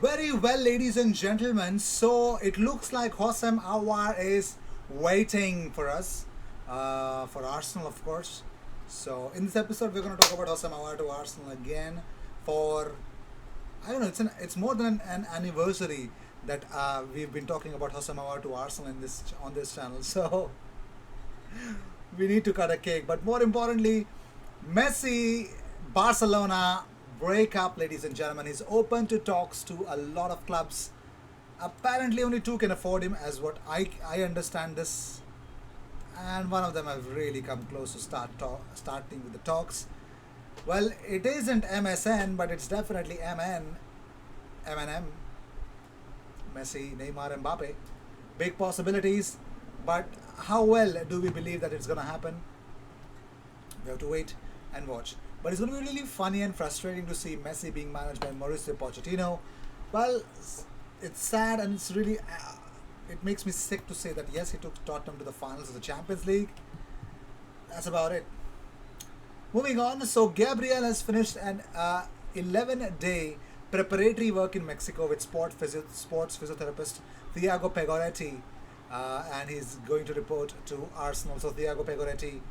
Very well, ladies and gentlemen. So it looks like Hosam Awar is waiting for us, for Arsenal, of course. So in this episode, we're going to talk about Hosam Awar to Arsenal again. For I don't know, it's more than an anniversary that we've been talking about Hosam Awar to Arsenal in this on this channel. So we need to cut a cake. But more importantly, Messi, Barcelona breakup, ladies and gentlemen. He's open to talks to a lot of clubs. Apparently, only two can afford him, as what I understand this. And one of them have really come close to starting with the talks. Well, it isn't MSN, but it's definitely MNM, Messi, Neymar, Mbappe. Big possibilities, but how well do we believe that it's going to happen? We have to wait and watch. But it's going to be really funny and frustrating to see Messi being managed by Mauricio Pochettino. Well, it's sad and it's really. It makes me sick to say that yes, he took Tottenham to the finals of the Champions League. That's about it. Moving on, so Gabriel has finished an 11-day preparatory work in Mexico with sports physiotherapist Thiago Pegoretti, and he's going to report to Arsenal. So Thiago Pegoretti,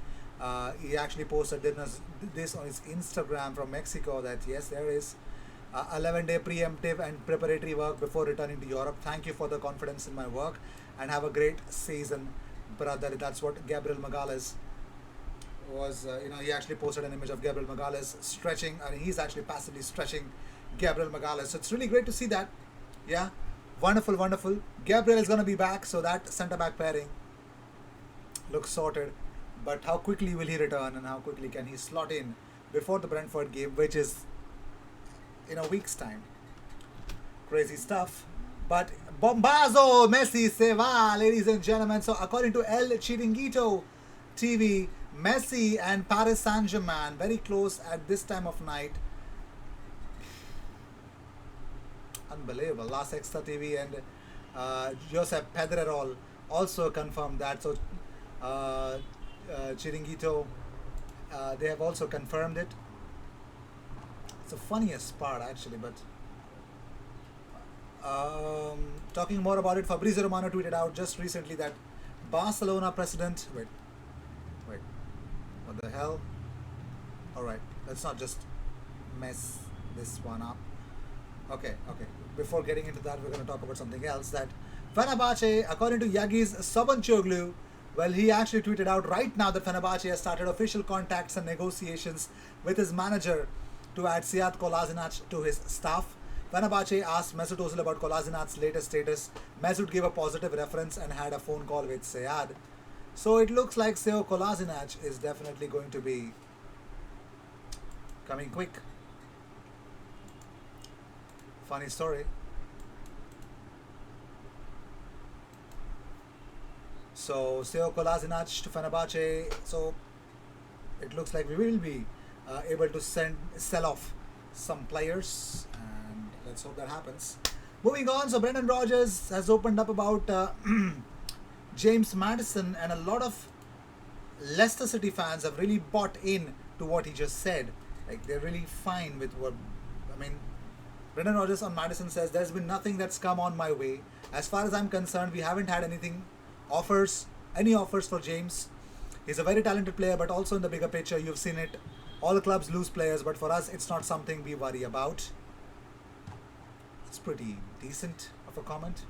he actually posted this on his Instagram from Mexico that yes, there is 11-day preemptive and preparatory work before returning to Europe. Thank you for the confidence in my work and have a great season, brother. That's what Gabriel Magalhaes was. He actually posted an image of Gabriel Magalhaes stretching, and he's actually passively stretching Gabriel Magalhaes. So it's really great to see that. Yeah, wonderful, wonderful. Gabriel is going to be back, so that centre back pairing looks sorted. But how quickly will he return, and how quickly can he slot in before the Brentford game, which is in a week's time? Crazy stuff. But Bombazo Messi se va, ladies and gentlemen. So according to El Chiringuito TV, Messi and Paris Saint-Germain very close at this time of night. Unbelievable. Last Extra TV and Josep Pedrerol also confirmed that. So Chiringuito, they have also confirmed it. It's the funniest part actually, but talking more about it, Fabrizio Romano tweeted out just recently that Barcelona president, wait, what the hell? Alright, let's not just mess this one up. Okay. Before getting into that, we're going to talk about something else. That Fenerbahce, according to Yagiz Sabanchoglu, well, he actually tweeted out right now that Fenerbahce has started official contacts and negotiations with his manager to add Sead Kolasinac to his staff. Fenerbahce asked Mesut Ozil about Kolasinac's latest status. Mesut gave a positive reference and had a phone call with Sead. So it looks like Sead Kolasinac is definitely going to be coming quick. Funny story. So Sead Kolasinac to Fenerbahce. So it looks like we will be able to sell off some players, and let's hope that happens. Moving on, so Brendan Rodgers has opened up about James Maddison, and a lot of Leicester City fans have really bought in to what he just said. Like, they're really fine with what, Brendan Rodgers on Maddison says, there's been nothing that's come on my way. As far as I'm concerned, we haven't had any offers for James. He's a very talented player, but also in the bigger picture, you've seen it. All the clubs lose players, but for us, it's not something we worry about. It's pretty decent of a comment.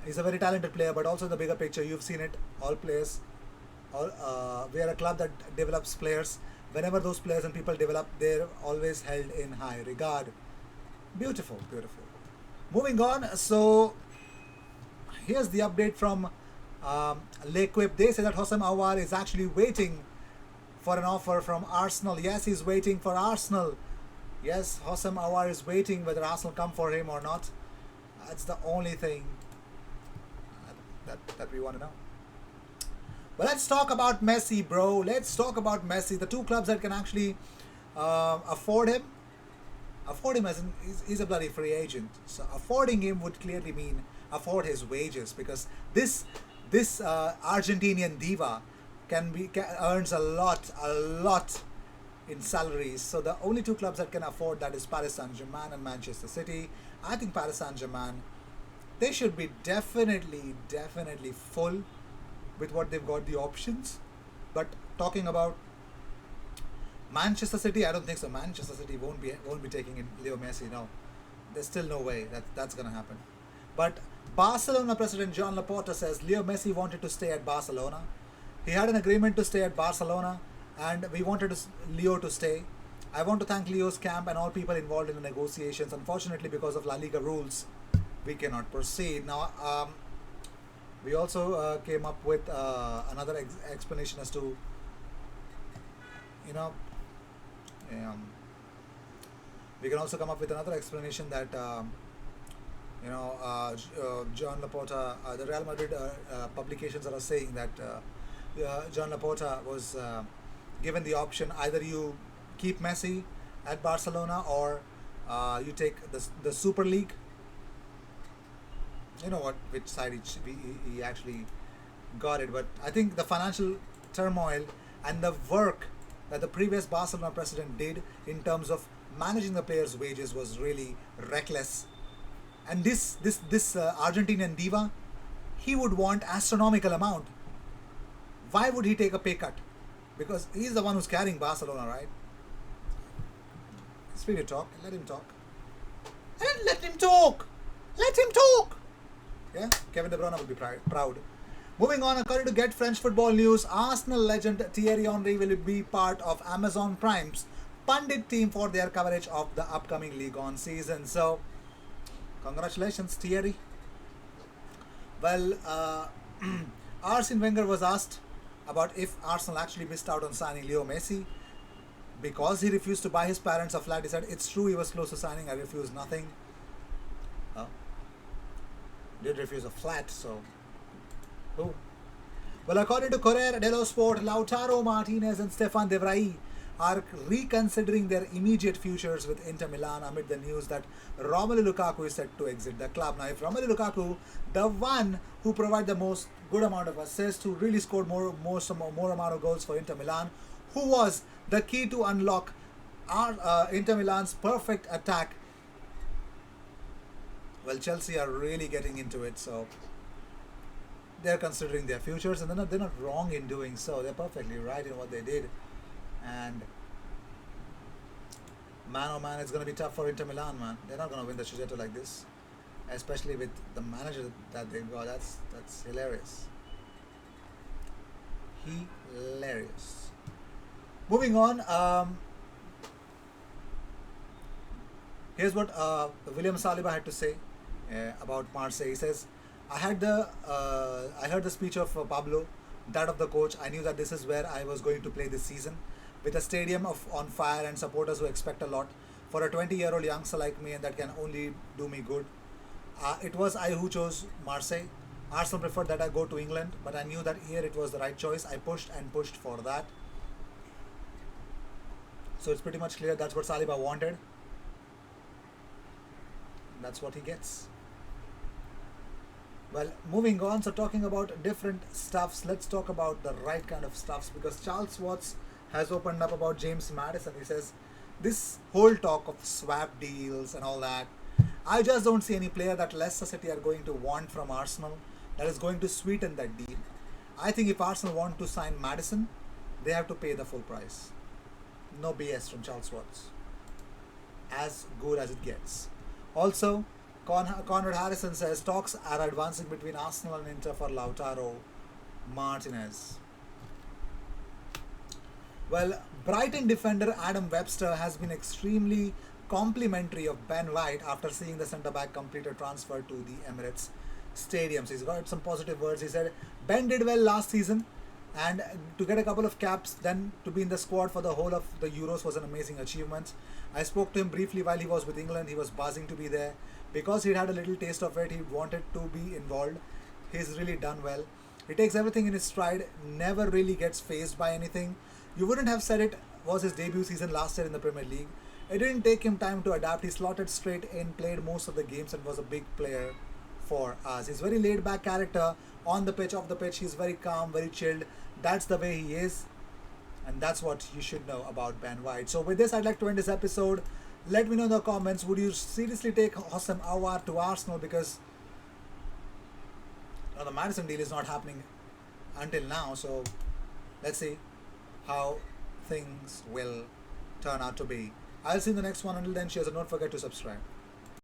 He's a very talented player, but also in the bigger picture, you've seen it. All players, we are a club that develops players. Whenever those players and people develop, they're always held in high regard. Beautiful, beautiful. Moving on, so here's the update from L'Equipe. They say that Hosam Awar is actually waiting for an offer from Arsenal. Yes, he's waiting for Arsenal. Yes, Hosam Awar is waiting whether Arsenal come for him or not. That's the only thing that we want to know. But let's talk about Messi, bro. Let's talk about Messi. The two clubs that can actually afford him as in he's a bloody free agent. So affording him would clearly mean afford his wages, because this Argentinian diva earns a lot in salaries. So the only two clubs that can afford that is Paris Saint-Germain and Manchester City. I think Paris Saint-Germain, they should be definitely full with what they've got the options. But talking about Manchester City, I don't think so. Manchester City won't be taking in Leo Messi. No, there's still no way that's gonna happen. But Barcelona president John Laporta says Leo Messi wanted to stay at Barcelona. He had an agreement to stay at Barcelona, and we wanted Leo to stay. I want to thank Leo's camp and all people involved in the negotiations. Unfortunately, because of La Liga rules, we cannot proceed. Now, we also came up with another explanation as to, you know, um, we can also come up with another explanation that, John Laporta, the Real Madrid publications are saying that John Laporta was given the option either you keep Messi at Barcelona or you take the Super League. You know what, which side he actually got it, but I think the financial turmoil and the work that the previous Barcelona president did in terms of managing the players' wages was really reckless. And this Argentinian diva, he would want astronomical amount. Why would he take a pay cut? Because he's the one who's carrying Barcelona, right? It's free to talk. Let him talk. Let him talk. Let him talk. Yeah, Kevin De Bruyne will be proud. Moving on, according to Get French Football News, Arsenal legend Thierry Henry will be part of Amazon Prime's pundit team for their coverage of the upcoming League On season. So, congratulations, Thierry. Well, Arsene Wenger was asked about if Arsenal actually missed out on signing Leo Messi because he refused to buy his parents a flat. He said, "It's true, he was close to signing. I refused nothing." Did refuse a flat, so boom. Well, according to Corriere dello Sport, Lautaro Martinez and Stefan De Vrij are reconsidering their immediate futures with Inter Milan amid the news that Romelu Lukaku is set to exit the club. Now, if Romelu Lukaku, the one who provided the most good amount of assists, who really scored more amount of goals for Inter Milan, who was the key to unlock Inter Milan's perfect attack, well, Chelsea are really getting into it, so they're considering their futures, and they're not wrong in doing so. They're perfectly right in what they did. And man, oh man, it's going to be tough for Inter Milan, man. They're not going to win the Scudetto like this, especially with the manager that they've got. That's hilarious. Hilarious. Moving on, here's what William Saliba had to say about Marseille. He says, I heard the speech of Pablo, that of the coach. I knew that this is where I was going to play this season, with a stadium on fire and supporters who expect a lot for a 20-year-old youngster like me, and that can only do me good. It was I who chose Marseille. Arsenal preferred that I go to England, but I knew that here it was the right choice. I pushed and pushed for that. So it's pretty much clear that's what Saliba wanted. That's what he gets. Well, moving on, so talking about different stuffs, let's talk about the right kind of stuffs, because Charles Watts has opened up about James Maddison. He says, this whole talk of swap deals and all that, I just don't see any player that Leicester City are going to want from Arsenal that is going to sweeten that deal. I think if Arsenal want to sign Maddison, they have to pay the full price. No BS from Charles Watts. As good as it gets. Also, Conrad Harrison says talks are advancing between Arsenal and Inter for Lautaro Martinez. Well, Brighton defender Adam Webster has been extremely complimentary of Ben White after seeing the centre-back complete a transfer to the Emirates Stadium. So he's got some positive words. He said, Ben did well last season, and to get a couple of caps, then to be in the squad for the whole of the Euros was an amazing achievement. I spoke to him briefly while he was with England. He was buzzing to be there. Because he'd had a little taste of it, he wanted to be involved. He's really done well. He takes everything in his stride, never really gets fazed by anything. You wouldn't have said it was his debut season last year in the Premier League. It didn't take him time to adapt. He slotted straight in, played most of the games, and was a big player for us. He's very laid back character on the pitch, off the pitch. He's very calm, very chilled. That's the way he is. and that's what you should know about Ben White. So with this, I'd like to end this episode. Let me know in the comments, would you seriously take Hosam Awar to Arsenal? Because the Madison deal is not happening until now. So let's see how things will turn out to be. I'll see you in the next one. Until then, cheers, and don't forget to subscribe.